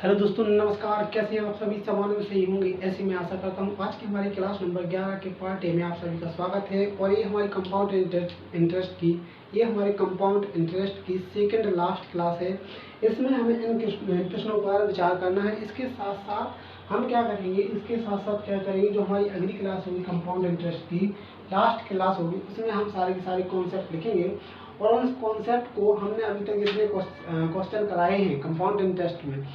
Hello दोस्तों, नमस्कार। कैसे हैं आप सभी? सामान्य में सही होंगे ऐसी मैं आशा करता हूं। आज की हमारी क्लास नंबर 11 के पार्ट ए में आप सभी का स्वागत है। और ये हमारी कंपाउंड इंटरेस्ट की सेकंड लास्ट क्लास है। इसमें हमें इन प्रश्नों पर विचार करना है। इसके साथ साथ हम क्या करेंगे, जो हमारी अगली क्लास होगी कंपाउंड इंटरेस्ट की लास्ट क्लास होगी, उसमें हम सारे के सारे कॉन्सेप्ट लिखेंगे। और उस कॉन्सेप्ट को हमने अभी तक जितने क्वेश्चन कराए हैं कंपाउंड इंटरेस्ट में,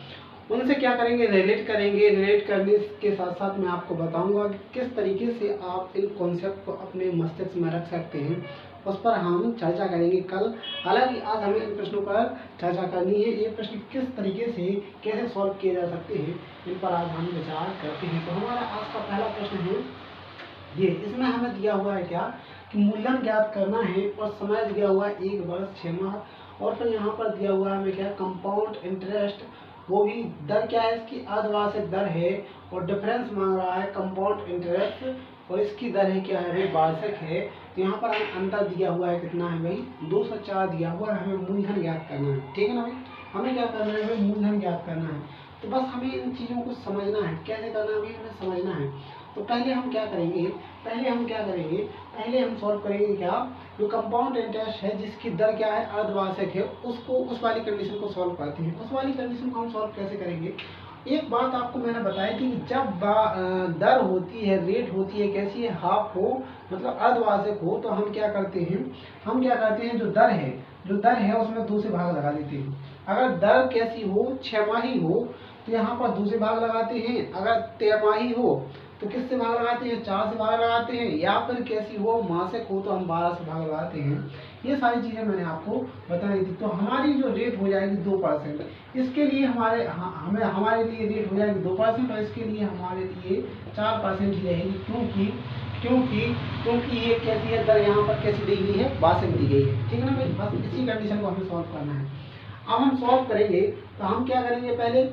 उनसे क्या करेंगे, रिलेट करेंगे। रिलेट करने के साथ साथ मैं आपको बताऊंगा कि किस तरीके से आप इन कॉन्सेप्ट को अपने मस्तिष्क में रख सकते हैं। उस पर हम चर्चा करेंगे कल। हालांकि आज हमें इन प्रश्नों पर चर्चा करनी है। ये प्रश्न किस तरीके से कैसे सॉल्व किए जा सकते हैं, इन पर आज हम विचार करते हैं। तो हमारा आज का पहला प्रश्न है ये। इसमें हमें दिया हुआ है क्या कि मूल्यन ज्ञात करना है और समय दिया हुआ है 1 वर्ष 6 माह। और फिर यहाँ पर दिया हुआ है हमें क्या, कंपाउंड इंटरेस्ट, वो भी दर क्या है, इसकी अर्धवार्षिक दर है। और डिफरेंस मांग रहा है कंपाउंड इंटरेस्ट, और इसकी दर है क्या है भाई, वार्षिक है। तो यहाँ पर हमें अंतर दिया हुआ है कितना है भाई, 204 दिया हुआ है। हमें मूलधन ज्ञात करना है, ठीक है ना भाई। हमें क्या करना है भाई, मूलधन ज्ञात करना है। तो बस हमें इन चीज़ों को समझना है, कैसे करना है भाई, हमें समझना है। तो पहले हम क्या करेंगे, पहले हम सॉल्व करेंगे क्या, जो कंपाउंड इंटरेस्ट है जिसकी दर क्या है, अर्धवार्षिक है, उसको उस वाली कंडीशन को सॉल्व करते हैं। उस वाली कंडीशन को हम सॉल्व कैसे करेंगे, एक बात आपको मैंने बताई थी कि जब दर होती है, रेट होती है, कैसी है, हाफ हो मतलब अर्धवार्षिक हो, तो हम क्या करते हैं, जो दर है उसमें 2 से भाग लगा देते हैं। अगर दर कैसी हो, 6 माही हो, तो यहाँ पर 2 से भाग लगाते हैं। अगर 13 माही हो तो किससे भाग लगाते हैं, 4 से भाग लगाते हैं। या फिर कैसी हो, मासिक हो, तो हम 12 से भाग लगाते हैं। ये सारी चीज़ें मैंने आपको बताई थी। तो हमारी जो रेट हो जाएगी 2%, इसके लिए हमारे लिए रेट हो जाएगी 2%, और इसके लिए हमारे लिए 4% ही रहेगी। क्योंकि ये कैसी है, दर यहाँ पर कैसी दी गई है, वार्षिक दी गई है, ठीक है ना भाई। बस इसी कंडीशन को हमें सॉल्व करना है। अब हम सॉल्व करेंगे तो हम क्या करेंगे, पहले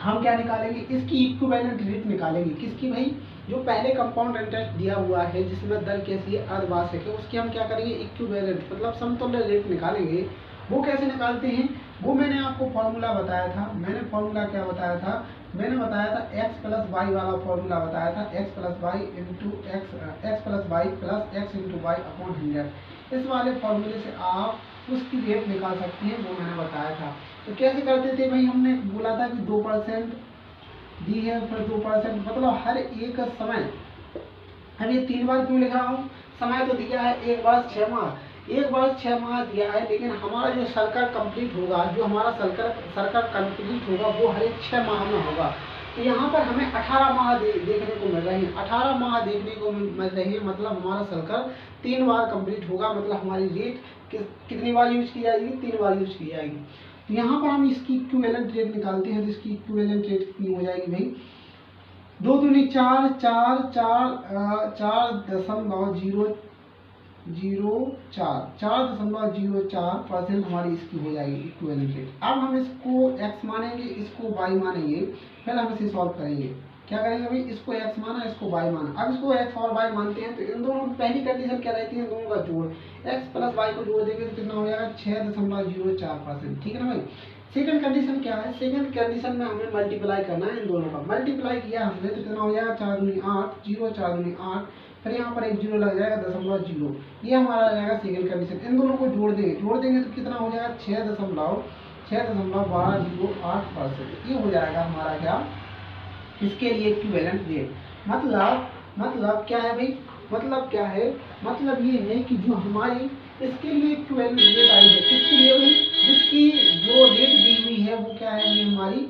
हम क्या निकालेंगे, इसकी इक्विवेलेंट रेट निकालेंगे। किसकी भाई, जो पहले कंपाउंड इंटरेस्ट दिया हुआ है जिसमें दर कैसी है, अर्धवार्षिक है, उसकी हम क्या करेंगे, इक्विवेलेंट मतलब समतुल्य रेट निकालेंगे। वो कैसे निकालते हैं, वो मैंने आपको फॉर्मूला बताया था। मैंने फॉर्मूला क्या बताया था, मैंने बताया था x प्लस वाई वाला फॉर्मूला बताया था, x plus Y plus X into Y upon 100। इस वाले फॉर्मूले से आप उसकी रेट निकाल सकते हैं, वो मैंने बताया था। तो कैसे करते थे भाई, हमने बोला था कि 2% दी है, फिर 2% मतलब हर एक समय। अब ये 3 बार क्यों लिख रहा हूँ, समय तो दिया है 1 वर्ष 6 माह, 1 वर्ष 6 माह दिया है, लेकिन हमारा जो सर्कल कंप्लीट होगा, जो हमारा सर्कल कंप्लीट होगा वो हर एक 6 माह में होगा। तो यहाँ पर हमें 18 माह देखने को मिल रही है, 18 माह देखने को मिल रही है। मतलब हमारा सर्कल 3 बार कंप्लीट होगा, मतलब हमारी रेट कितनी बार यूज की जाएगी, 3 बार यूज की जाएगी। तो यहाँ पर हम इसकी इक्विवेलेंट रेट निकालते हैं। तो इसकी इक्विवेलेंट रेट कितनी हो जाएगी भाई, 2 दूनी 4, 4.04% हमारी इसकी हो जाएगी इक्विवेलेंट रेट। अब हम इसको x मानेंगे, इसको y मानेंगे, फिर हम इसे सॉल्व करेंगे। क्या करेंगे भाई, इसको x माना, इसको y माना। अब इसको x और y मानते हैं तो इन दोनों की पहली कंडीशन क्या रहती है, इन दोनों का जोड़। x प्लस y को जोड़ देंगे तो कितना हो जाएगा, 6.04%, ठीक है ना भाई। सेकंड कंडीशन क्या है, सेकंड कंडीशन में हमें मल्टीप्लाई करना है इन दोनों का। मल्टीप्लाई किया हमने तो कितना हो जाएगा, 4 दूनी 8, 0 4 दूनी 8, फिर यहाँ पर एक 0 लग जाएगा, 0.0। ये हमारा आ जाएगा सेकंड कंडीशन। इन दोनों को जोड़ देंगे तो कितना हो जाएगा, 6.608%। ये हो जाएगा हमारा क्या, इसके लिए इक्विवेलेंट रेट। मतलब क्या है भाई, मतलब ये है कि जो हमारी इसके लिए इक्विवेलेंट रेट आई है, किसके लिए भाई, जिसकी जो रेट दी हुई है वो क्या है, ये हमारी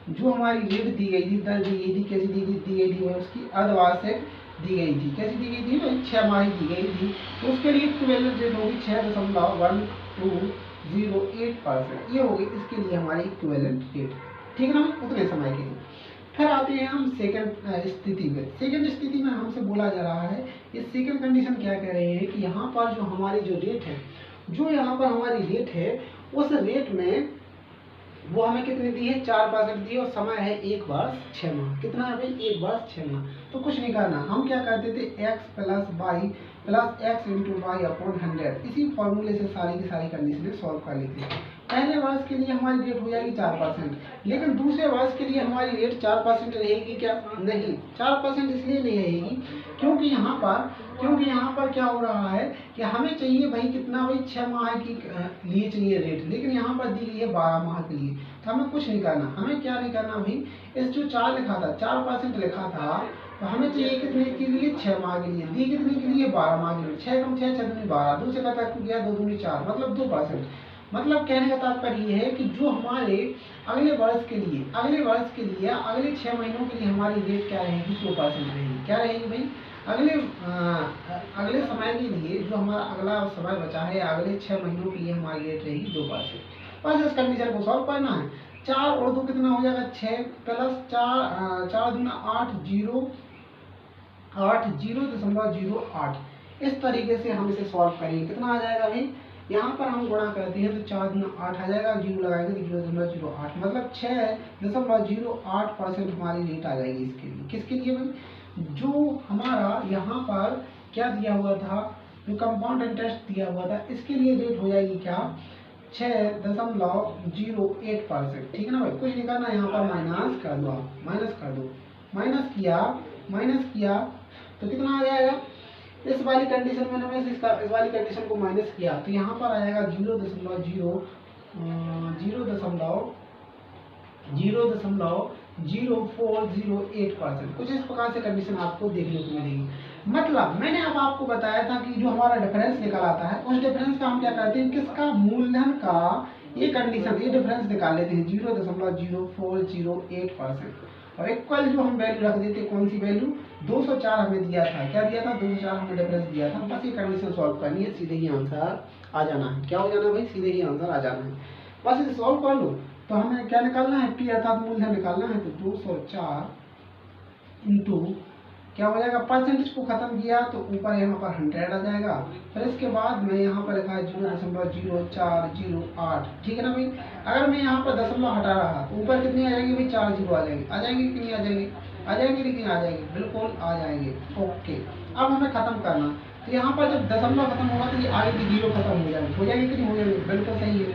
जो हमारी रेट दी गई थी, दर दी गई थी, कैसी दी गई थी, उसकी अर्धवार्षिक दी गई थी। कैसी दी गई थी भाई, 6 माही दी गई थी। तो उसके लिए इक्विवेलेंट रेट होगी 6.1208%। ये होगी इसके लिए हमारी इक्विवेलेंट रेट, ठीक है ना, उतने समय के लिए। फिर आते हैं हम सेकंड स्थिति में। सेकंड स्थिति में हमसे बोला जा रहा है, ये सेकंड कंडीशन क्या कह रहे हैं कि यहाँ पर जो हमारी जो रेट है, उस रेट में वो हमें कितनी दी है, 4% दी है, और समय है 1 वर्ष 6 माह। कितना है भाई, 1 वर्ष 6 माह। तो कुछ नहीं करना, हम क्या करते थे, x plus Y plus X into Y upon 100। इसी फॉर्मूले से सारी की सारी कंडीशन सॉल्व कर लेते हैं। पहले वर्ष के लिए हमारी रेट हो जाएगी 4%, लेकिन दूसरे वर्ष के लिए हमारी रेट 4% रहेगी क्या? नहीं, 4% इसलिए नहीं रहेगी क्योंकि यहाँ पर क्या हो रहा है कि हमें चाहिए भाई कितना, भाई 6 माह के लिए चाहिए रेट, लेकिन यहाँ पर दी गई है 12 माह के लिए। तो हमें कुछ नहीं करना, हमें क्या नहीं करना भाई, इस जो 4 लिखा था, 4% लिखा था, तो हमें चाहिए कितने के लिए? 6 माह के लिए। दी कितने के लिए? 12 माह के लिए। 6 कम 6 6 12, 2 से कटा गया 2 दूनी 4, मतलब 2%। मतलब कहने का तात्पर्य ये है कि जो हमारे अगले वर्ष के लिए अगले 6 महीनों के लिए हमारी रेट क्या रहेगी? 2% रहेगी। क्या रहेगी भाई? अगले समय के लिए जो हमारा अगला समय बचा है, अगले 6 महीनों के लिए हमारी रेट रहेगी 2%। बस इस कंडीशन को सॉल्व करना है। 4 और 2 कितना हो जाएगा? 6 प्लस 4 दूना 8, 0.08। इस तरीके से हम इसे सॉल्व करेंगे। कितना आ जाएगा भाई? यहाँ पर हम गुणा करते हैं तो 4 दूना 8 आ जाएगा, 0 लगाएंगे तो 0.08, मतलब 6.08% हमारी रेट आ जाएगी इसके लिए। किसके लिए भाई? जो हमारा यहाँ पर क्या दिया हुआ था, जो कंपाउंड इंटरेस्ट दिया हुआ था, इसके लिए रेट हो जाएगी क्या? 6.08%। ठीक है ना भाई? कुछ नहीं करना, यहाँ पर माइनस कर दो, माइनस किया तो कितना आ जाएगा? इस वाली कंडीशन में मैंने इस वाली कंडीशन को माइनस किया तो यहाँ पर आ जाएगा 0.0408%। कुछ इस प्रकार से कंडीशन आपको देखने को मिलेगी। मतलब मैंने अब आपको बताया था कि जो हमारा डिफरेंस निकल आता है, उस डिफरेंस का हम क्या करते हैं, किसका? मूलधन का ये कंडीशन, ये डिफरेंस निकाल लेते हैं 0.0408%। और इक्वल जो हम वैल्यू रख देते हैं, कौन सी वैल्यू? 204 हमें दिया था। क्या दिया था? 204 हमें डिफरेंस दिया था। बस ये कंडीशन सॉल्व करनी है, सीधे ही आंसर आ जाना है। क्या हो जाना है भाई? सीधे ही आंसर आ जाना है। बस इसे सॉल्व कर लो। तो हमें क्या निकालना है? पी अर्थात मूलधन निकालना है। तो 204 इंटू क्या हो जाएगा? परसेंटेज को खत्म किया तो ऊपर यहाँ पर 100 आ जाएगा। फिर इसके बाद मैं यहाँ पर लिखा है 0.0408। ठीक है ना भाई? अगर मैं यहाँ पर दशमलव हटा रहा तो ऊपर कितनी आ जाएगी भाई? 4 जीरो आ जाएंगे। आ जाएंगे कि नहीं आ जाएंगे? आ जाएंगे, लेकिन आ जाएंगे, बिल्कुल आ जाएंगे। ओके, अब हमें खत्म करना। तो यहाँ पर जब दशमलव खत्म होगा तो ये आगे की जीरो खत्म हो जाएंगे। हो जाएंगे कि नहीं हो जाएंगे? बिल्कुल सही है।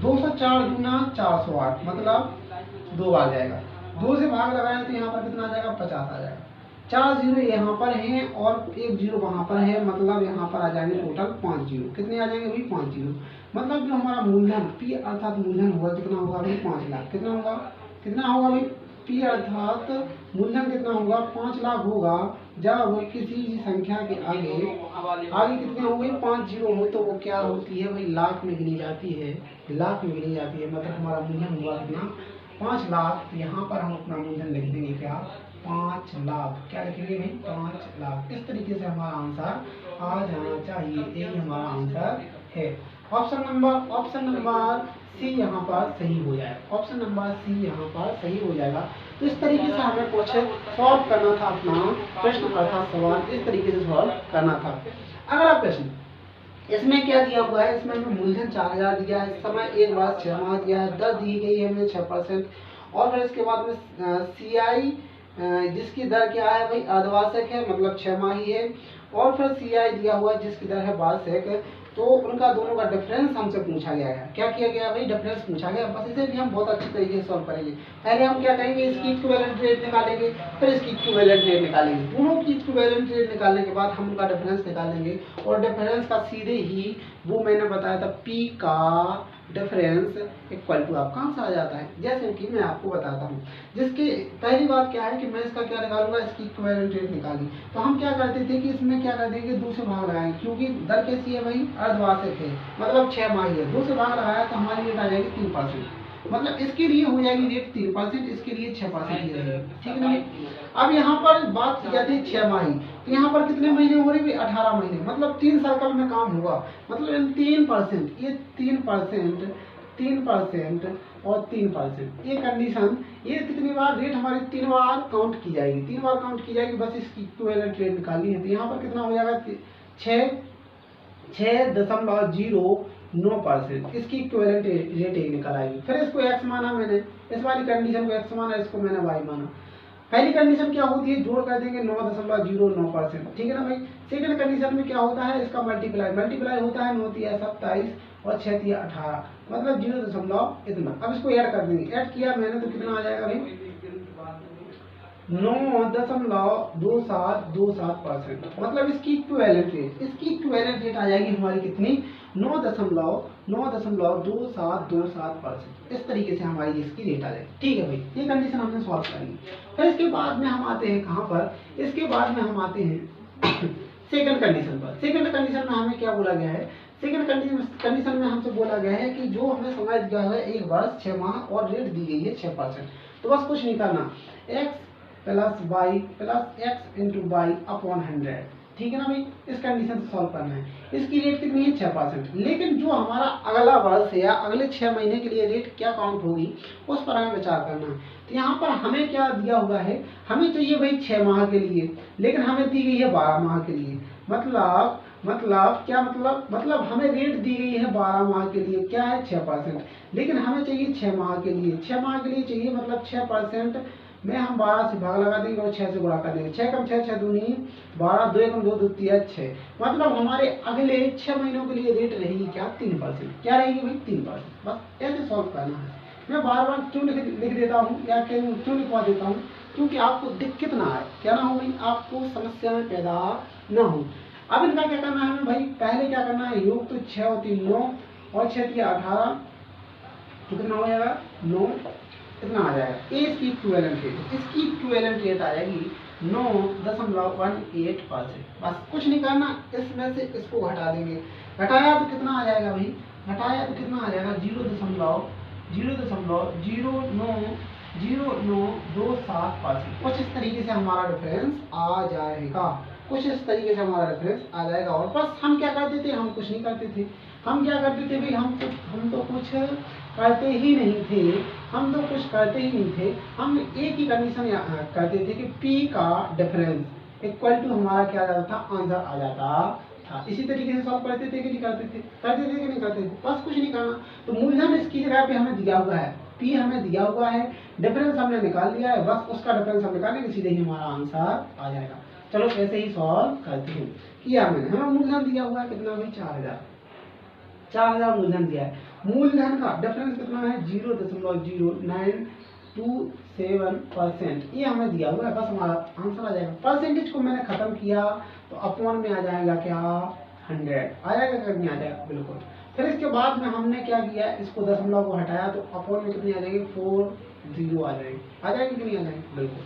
204 दूना 408, मतलब 2 आ जाएगा। 2 से भाग लगाया तो यहाँ पर कितना आ जाएगा? 50 आ जाएगा। 4 जीरो यहाँ पर हैं और 1 जीरो वहाँ पर है, मतलब यहाँ पर आ जाएंगे टोटल 5 जीरो। कितने आ जाएंगे भाई? 5 जीरो। मतलब जो हमारा मूलधन पी अर्थात मूलधन होगा कितना होगा भाई? 5 लाख। कितना होगा भाई? पी अर्थात मूलधन कितना होगा? 5 लाख होगा। जब किसी भी संख्या के आगे कितने हो गई? 5 जीरो हो तो वो क्या होती है भाई? लाख में गिनी जाती है। मतलब हमारा मूलधन हुआ कितना? 5 लाख। तो यहाँ पर हम अपना मूलधन लिख देंगे क्या? 5 लाख। क्या लिखेंगे भाई? 5 लाख। इस तरीके से हमारा आंसर आ जाना चाहिए। यही हमारा आंसर है। ऑप्शन नंबर सी यहाँ पर सही हो जाएगा। ऑप्शन नंबर सी यहाँ पर सही हो जाएगा। तो इस तरीके से हमें क्वेश्चन सॉल्व करना था, अपना प्रश्न अर्थात सवाल इस तरीके से सॉल्व करना था। अगला प्रश्न, इसमें क्या दिया हुआ है? इसमें हमें मूलधन 4000 दिया है, समय 1 वर्ष 6 माह दिया है, दर दी गई है हमें 6%, और फिर इसके बाद में CI जिसकी दर क्या है भाई? अर्धवार्षिक है, मतलब 6 माह ही है, और फिर CI दिया हुआ है जिसकी दर है वार्षिक। तो उनका दोनों का डिफरेंस हमसे पूछा गया है। क्या किया गया भाई? डिफरेंस पूछा गया। बस इसे भी हम बहुत अच्छी तरीके से सॉल्व करेंगे। पहले हम क्या करेंगे? इसकी इक्विवेलेंट रेट निकालेंगे, फिर इसकी इक्विवेलेंट रेट निकालेंगे। दोनों की इक्विवेलेंट रेट निकालने के बाद हम उनका डिफरेंस निकालेंगे, और डिफरेंस का सीधे ही वो मैंने बताया था P का डिफरेंस इक्वल टू आपका आंसर आ जाता है। जैसे कि मैं आपको बताता हूँ, जिसके पहली बात क्या है कि मैं इसका क्या निकालूंगा? इसकी इक्विवेलेंट रेट निकाली। तो हम क्या करते थे कि इसमें क्या कर देंगे? 2 से भाग लगाएंगे, क्योंकि दर कैसी है भाई? अर्धवार्षिक है, मतलब 6 माह है। 2 से भाग लगाया तो हमारी रेट आ जाएगी 3%। मतलब इसके लिए हो जाएगी रेट 3%, इसके लिए 6% ही रहेगी। ठीक है ना? अब यहाँ पर बात की जाती है 6 माही, तो यहाँ पर कितने महीने हो रहे हैं? 18 महीने, मतलब 3 सर्कल में काम होगा। मतलब 3%, ये 3%, 3% और 3%, ये कंडीशन, ये कितनी बार रेट हमारी 3 बार काउंट की जाएगी, 3 बार काउंट की जाएगी। बस इसकी इक्विवेलेंट रेट निकालनी है। तो यहाँ पर कितना हो जाएगा? 6.09%। इसकी इक्विवेलेंट रेट एक निकल आएगी। फिर इसको x माना मैंने, इस वाली कंडीशन को x माना, इसको मैंने y माना। पहली कंडीशन क्या होती है? जोड़ कर देंगे 9.09%। ठीक है ना भाई? सेकंड कंडीशन में क्या होता है? इसका मल्टीप्लाई होता है, 9 × 27, और 6 3 18, मतलब 0 इतना। अब इसको ऐड कर देंगे, ऐड किया मैंने तो कितना आ जाएगा भाई 9.2727%, मतलब इसकी इक्विवेलेंट रेट, आ जाएगी हमारी कितनी 9.2727%। इस तरीके से हमारी इसकी रेट आ जाएगी। ठीक है भाई, ये कंडीशन हमने सॉल्व कर ली। फिर इसके बाद में हम आते हैं कहाँ पर, इसके बाद में हम आते हैं सेकंड कंडीशन पर। सेकंड कंडीशन में हमें क्या बोला गया है, सेकंड कंडीशन में हमसे बोला गया है कि जो हमें समय दिया है 1 वर्ष 6 माह और रेट दी गई है 6%। तो बस कुछ नहीं करना, x plus Y plus X into Y upon 100, ठीक है ना भाई। इस कंडीशन से सॉल्व करना है। इसकी रेट कितनी है 6%, लेकिन जो हमारा अगला वर्ष है या अगले 6 महीने के लिए रेट क्या काउंट होगी उस पर हमें विचार करना है। तो यहाँ पर हमें क्या दिया हुआ है, हमें चाहिए भाई 6 माह के लिए, लेकिन हमें दी गई है 12 माह के लिए। मतलब हमें रेट दी गई है 12 माह के लिए, क्या है 6%, लेकिन हमें चाहिए 6 माह के लिए। 6 माह के लिए चाहिए, मतलब 6% में हम 12 से भाग लगा देंगे और 6 से गुणा कर देंगे। 6 कम 6 6 दूनी 12, 2 एकम 2 2 3 6, मतलब हमारे अगले 6 महीनों के लिए रेट रहेगी क्या 3%। क्या रहेगी भाई 3%। बस ऐसे सॉल्व करना है। मैं बार बार क्यों लिख देता हूँ या क्यों लिखवा देता हूँ, क्योंकि आपको दिक्कत ना आए, क्या ना हो भाई, आपको समस्या में पैदा ना हो। अब इनका क्या करना है हमें भाई, पहले क्या करना है, योग तो 6 और 3 9 और 6 3 18, तो कितना हो जाएगा 9, इतना आ जाएगा। ए इसकी इक्विवेलेंट रेट, इसकी इक्विवेलेंट रेट आ जाएगी 9.18%। बस कुछ नहीं करना, इसमें से इसको घटा देंगे। घटाया तो कितना आ जाएगा भाई, घटाया तो कितना आ जाएगा 0.0927%। कुछ इस तरीके से हमारा डिफरेंस आ जाएगा, कुछ इस तरीके से हमारा डिफरेंस आ जाएगा। और बस हम क्या करते थे, हम कुछ नहीं करते थे। हम क्या करते थे भाई, हम तो कुछ करते ही नहीं थे, हम एक ही कंडीशन करते थे कि P का डिफरेंस इक्वल टू हमारा क्या आ जाता था, आंसर आ जाता था। इसी तरीके से सॉल्व करते थे कि नहीं करते थे, कि नहीं करते थे। बस कुछ नहीं करना, तो मूलधन इसकी जगह पे हमें दिया हुआ है, P हमें दिया हुआ है, डिफरेंस हमने निकाल लिया है, बस उसका डिफरेंस हम निकालेंगे, सीधे ही हमारा आंसर आ जाएगा। चलो ऐसे ही सॉल्व करते हैं। किया मैंने, हमें मूलधन दिया हुआ है कितना भाई 4000 मूलधन दिया है। मूलधन का डिफरेंस कितना है 0.0927%, ये हमें दिया हुआ है, बस हमारा आंसर आ जाएगा। परसेंटेज को मैंने खत्म किया तो अपॉन में आ जाएगा क्या 100 आ जाएगा, नहीं आ जाएगा बिल्कुल। फिर इसके बाद में हमने क्या किया, इसको दशमलव को हटाया तो अपॉन में कितनी आ जाएगी 40 आ जाएगी, कि नहीं आ जाएगी बिल्कुल।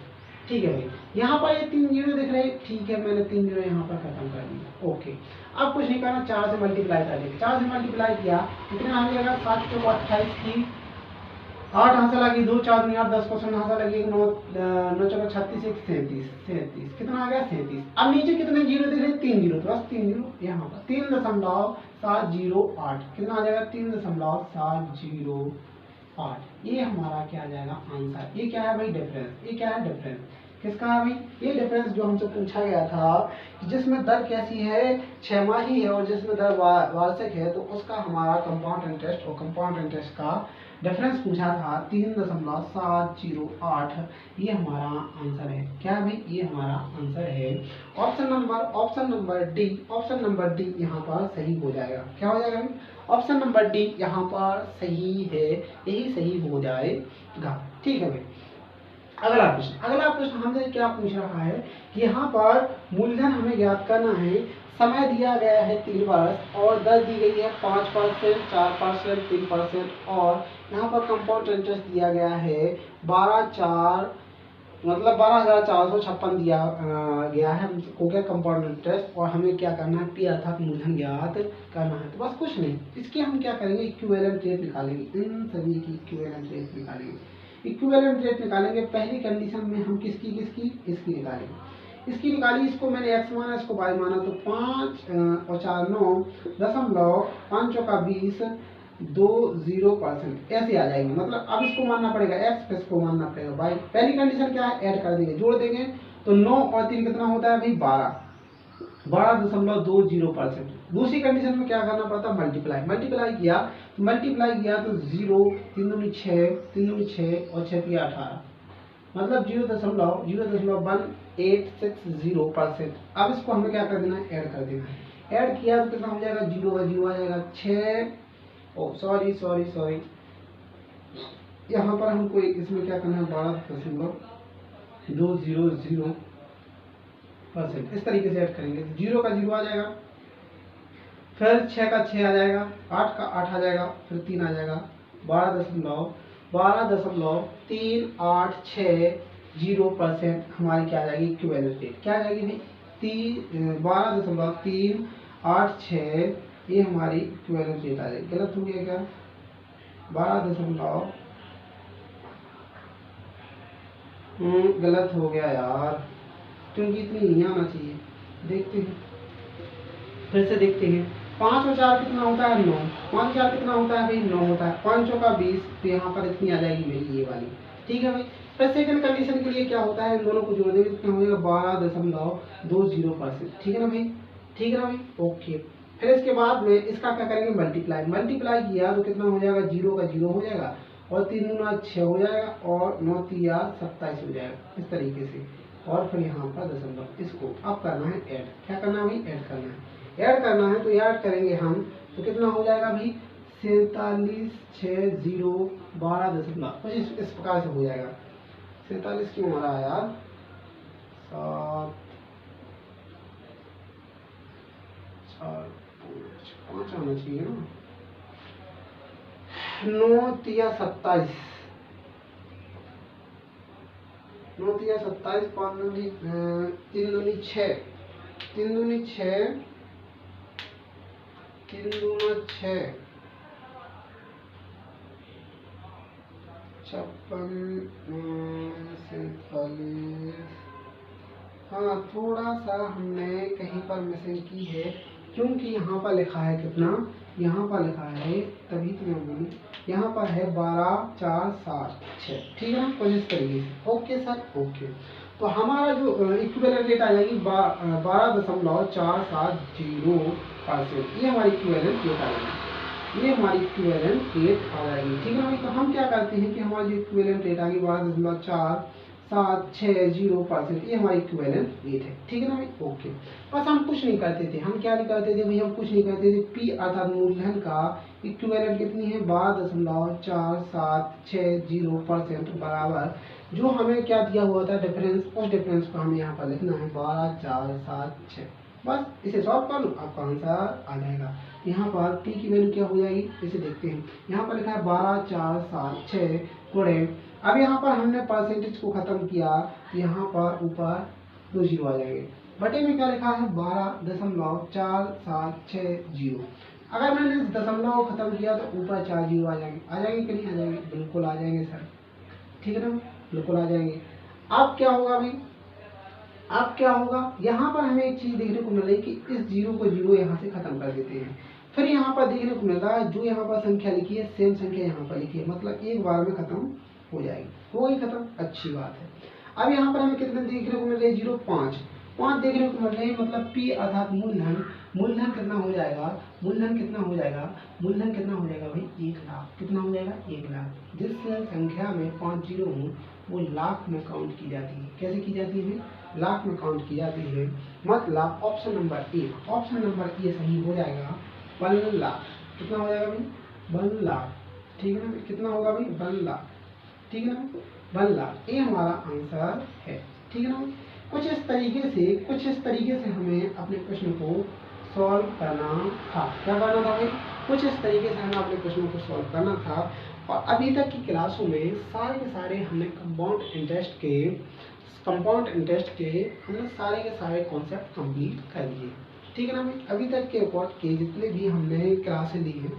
ठीक है भाई, यहाँ पर ये 3 जीरो दिख रहे हैं, ठीक है, मैंने 3 जीरो यहाँ पर खत्म कर दिया। ओके, अब कुछ नहीं करना, 4 से मल्टीप्लाई कर देंगे। 4 से मल्टीप्लाई किया कितना आ जाएगा 7 चौक 28 की 8 हासिल लगी 2 4 2 8 10 क्वेश्चन हासिल लगी 9 9 चौक 36 1 37 कितना आ गया 37। अब नीचे कितने जीरो दिख रहे 3 जीरो, तो बस 3 जीरो यहाँ पर 3.708 कितना आ जाएगा 3.708। ये हमारा क्या आ जाएगा आंसर। ये क्या है भाई डिफरेंस, ये क्या है डिफरेंस किसका है भाई, ये डिफरेंस जो हमसे पूछा गया था जिसमें दर कैसी है 6 माही है और जिसमें दर वार्षिक है, तो उसका हमारा कंपाउंड इंटरेस्ट और कंपाउंड इंटरेस्ट का डिफरेंस पूछा था 3.708। ये हमारा आंसर है। क्या है भाई, ये हमारा आंसर है। ऑप्शन नंबर डी यहाँ पर सही हो जाएगा। क्या हो जाएगा भाई, ऑप्शन नंबर डी यहाँ पर सही है, यही सही हो जाएगा। ठीक है भाई, अगला प्रश्न हमसे क्या पूछ रहा है कि यहाँ पर मूलधन हमें ज्ञात करना है, समय दिया गया है 3 वर्ष और दर दी गई है 5%, 4%, 3% और यहाँ पर कंपाउंड इंटरेस्ट दिया गया है 12,456 दिया गया है हमको क्या कंपाउंड इंटरेस्ट, और हमें क्या करना है पी अर्थात मूलधन ज्ञात करना है। तो बस कुछ नहीं, इसके हम क्या करेंगे इक्विवेलेंट रेट निकालेंगे, इन सभी की इक्विवेलेंट रेट निकालेंगे। पहली कंडीशन में हम इसकी निकालेंगे, इसकी निकाली, इसको मैंने x माना इसको y माना, तो 5 और 4 9 5 चौका 20 20% ऐसे आ जाएंगे। मतलब अब इसको मानना पड़ेगा x, फिर इसको मानना पड़ेगा y। पहली कंडीशन क्या है, ऐड कर देंगे, जोड़ देंगे, तो 9 और 3 कितना होता है भाई 12.20%। दूसरी कंडीशन में क्या करना पड़ता है मल्टीप्लाई किया तो 0 3 दूनी 6 और 6 3 18, मतलब 0.0160%। अब इसको हमें क्या कर देना है, ऐड कर देना है। ऐड किया तो कितना हो जाएगा 0 का 0 आ जाएगा, 6 ओ सॉरी सॉरी सॉरी, यहाँ पर हमको इसमें क्या करना है, 12.200%, इस तरीके से ऐड करेंगे। 0 का 0 आ जाएगा, फिर 6 का 6 आ जाएगा, 8 का 8 आ जाएगा, फिर 3 आ जाएगा, 12.6 हमारी क्या आ जाएगी, इक्विवेलेंट रेट क्या आ जाएगी भाई, 12.386, ये हमारी इक्विवेलेंट रेट आ जाएगी। गलत हो गया क्या, 12 गलत हो गया यार, क्योंकि इतनी नहीं आना चाहिए। देखते हैं, फिर से देखते हैं। 5 और 4 कितना होता है, 9। 5 4 कितना होता है भाई, 9 होता है। 5 का 20, तो यहाँ पर इतनी आ जाएगी मेरी ये वाली। ठीक है भाई। फिर सेकंड कंडीशन के लिए क्या होता है, इन दोनों को जोड़ देंगे, कितना हो जाएगा, 12.20%। ठीक है ना भाई, ठीक है ना भाई, ओके। फिर इसके बाद में इसका क्या करेंगे, मल्टीप्लाई। मल्टीप्लाई किया तो कितना हो जाएगा, 0 का 0 हो जाएगा, और 3 दूना 6 हो जाएगा, और 9 तिया 27 हो जाएगा, इस तरीके से। और फिर यहाँ पर दशमलव, इसको अब करना है ऐड। क्या करना है भाई, ऐड करना है। ऐड करना है तो ऐड करेंगे हम, तो कितना हो जाएगा भाई, 476012 कुछ इस प्रकार से हो जाएगा। 47 क्यों हो रहा है यार, 7 4 5 आना चाहिए ना, 9 तिया 27, 9 तिया 27, 5 दूनी 3 दूनी 6, 3 दूनी 6, 3 दूना 6, 56 47। हाँ, थोड़ा सा हमने कहीं पर मिसिंग की है, क्योंकि यहाँ पर लिखा है कितना, यहाँ पर लिखा है, तभी तो मैं बोलूँ, यहाँ पर है 12 4 7 6। ठीक है ना, कुछ इस तरीके से। Okay sir, okay. तो हमारा जो इक्विवेलेंट रेट आ जाएगी 12.470%, ये हमारी इक्विवेलेंट रेट आ जाएगी, ये हमारी इक्विवेलेंट रेट आ जाएगी। ठीक है ना भाई। तो हम क्या करते हैं कि हमारी जो इक्विवेलेंट रेट आ गई 12.4760%, ये हमारी इक्विवेलेंट रेट है। ठीक है ना भाई, ओके। बस हम कुछ नहीं करते थे, हम क्या नहीं करते थे भाई, हम कुछ नहीं करते थे। पी अर्थात मूलधन का इक्विवेलेंट कितनी है, 12.4760% बराबर जो हमें क्या दिया हुआ था डिफरेंस, उस डिफरेंस को हमें यहाँ पर लिखना है 12476। बस इसे सॉल्व कर लो, आपका आंसर आ जाएगा। यहाँ पर टी की वैल्यू क्या हो जाएगी, इसे देखते हैं। यहाँ पर लिखा है 12476 गुणे, अब यहाँ पर हमने परसेंटेज को खत्म किया, यहाँ पर ऊपर 2 जीरो आ जाएंगे। बटे में क्या लिखा है, 12.4760। अगर मैंने इस दशमलव को खत्म किया तो ऊपर 4 जीरो आ जाएंगे। आ जाएंगे कि नहीं आ जाएंगे, बिल्कुल आ जाएंगे सर। ठीक है ना, बिल्कुल आ जाएंगे। अब क्या होगा भाई, अब क्या होगा, यहाँ पर हमें एक चीज देखने को मिल रही है कि इस जीरो को जीरो यहाँ से खत्म कर देते हैं। फिर यहाँ पर देखने को मिल रहा है जो यहाँ पर संख्या लिखी है सेम संख्या यहाँ पर लिखी है, मतलब एक बार में खत्म हो जाएगी, हो गई खत्म, अच्छी बात है। अब यहाँ पर हमें कितने देखने को मिल रहे हैं, 0 5 5 देखने को मिल रहे हैं, मतलब पी अर्थात मूलधन, मूलधन कितना हो जाएगा, मूलधन कितना हो जाएगा, मूलधन कितना हो जाएगा भाई, 1 लाख। कितना हो जाएगा, 1 लाख। जिस संख्या में 5 जीरो हो वो लाख में काउंट की जाती है। कैसे की जाती है, लाख में काउंट की जाती है। मतलब option number A, option number A सही हो जाएगा, 1 लाख। कितना हो जाएगा भाई, 1 लाख। ठीक है ना, कितना होगा भाई, 1 लाख। ठीक है ना, 1 लाख, ये हमारा आंसर है। ठीक है ना, कुछ इस तरीके से हमें अपने प्रश्न को सॉल्व करना था। क्या करना था भाई, कुछ इस तरीके से हमें अपने प्रश्नों को सॉल्व करना था। और अभी तक की क्लासों में सारे के सारे हमने कंपाउंड इंटरेस्ट के हमने सारे के सारे कॉन्सेप्ट कंप्लीट कर लिए। ठीक है ना भाई, अभी तक के रिकॉर्ड के जितने भी हमने क्लासें ली हैं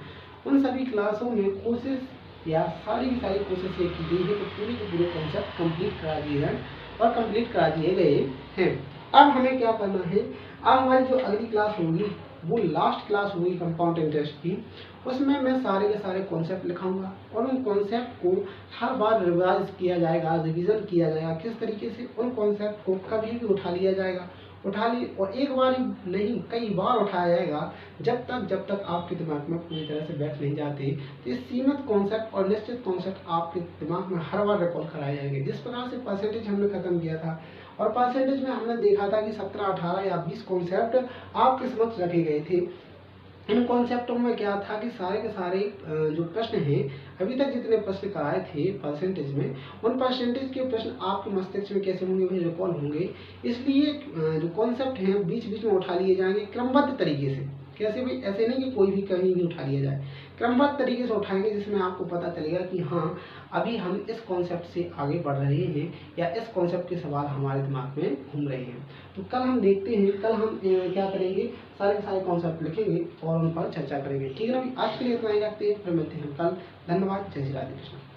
उन सभी क्लासों में कोशिश या सारी की सारी कोशिश ये की गई है कि पूरे के पूरे कॉन्सेप्ट कंप्लीट करा दिए हैं और कंप्लीट करा दिए गए हैं। अब हमें क्या करना है, अब हमारी जो अगली क्लास होगी वो लास्ट क्लास होगी कंपाउंड इंटरेस्ट की, उसमें मैं सारे के सारे कॉन्सेप्ट लिखाऊंगा और उन कॉन्सेप्ट को हर बार रिवाइज किया जाएगा, रिवीजन किया जाएगा, किस तरीके से उन कॉन्सेप्ट को कभी भी उठा लिया जाएगा, और एक बार ही नहीं कई बार उठाया जाएगा, जब तक आपके दिमाग में पूरी तरह से बैठ नहीं जाते। तो ये सीमित कॉन्सेप्ट और निश्चित कॉन्सेप्ट आपके दिमाग में हर बार रिकॉल कराए जाएंगे। जिस प्रकार से परसेंटेज हमने खत्म किया था और परसेंटेज में हमने देखा था कि 17 18 या 20 कॉन्सेप्ट आपके समक्ष रखे गए थे, इन कॉन्सेप्टों में क्या था कि सारे के सारे जो प्रश्न हैं, अभी तक जितने प्रश्न कराए थे परसेंटेज में, उन परसेंटेज के प्रश्न आपके मस्तिष्क में कैसे होंगे, वही रिकॉल होंगे। इसलिए जो कॉन्सेप्ट हैं बीच बीच में उठा लिए जाएंगे क्रमबद्ध तरीके से। कैसे भाई, ऐसे नहीं कि कोई भी कहीं भी उठा लिया जाए, क्रमबद्ध तरीके से उठाएंगे, जिसमें आपको पता चलेगा कि हाँ अभी हम इस कॉन्सेप्ट से आगे बढ़ रहे हैं या इस कॉन्सेप्ट के सवाल हमारे दिमाग में घूम रहे हैं। तो कल हम देखते हैं, कल हम क्या करेंगे, सारे के सारे कॉन्सेप्ट लिखेंगे और उन पर चर्चा करेंगे। ठीक है ना, आज के लिए इतना ही रखते हैं, फिर मिलते हैं कल। धन्यवाद। जय श्री राधे कृष्ण।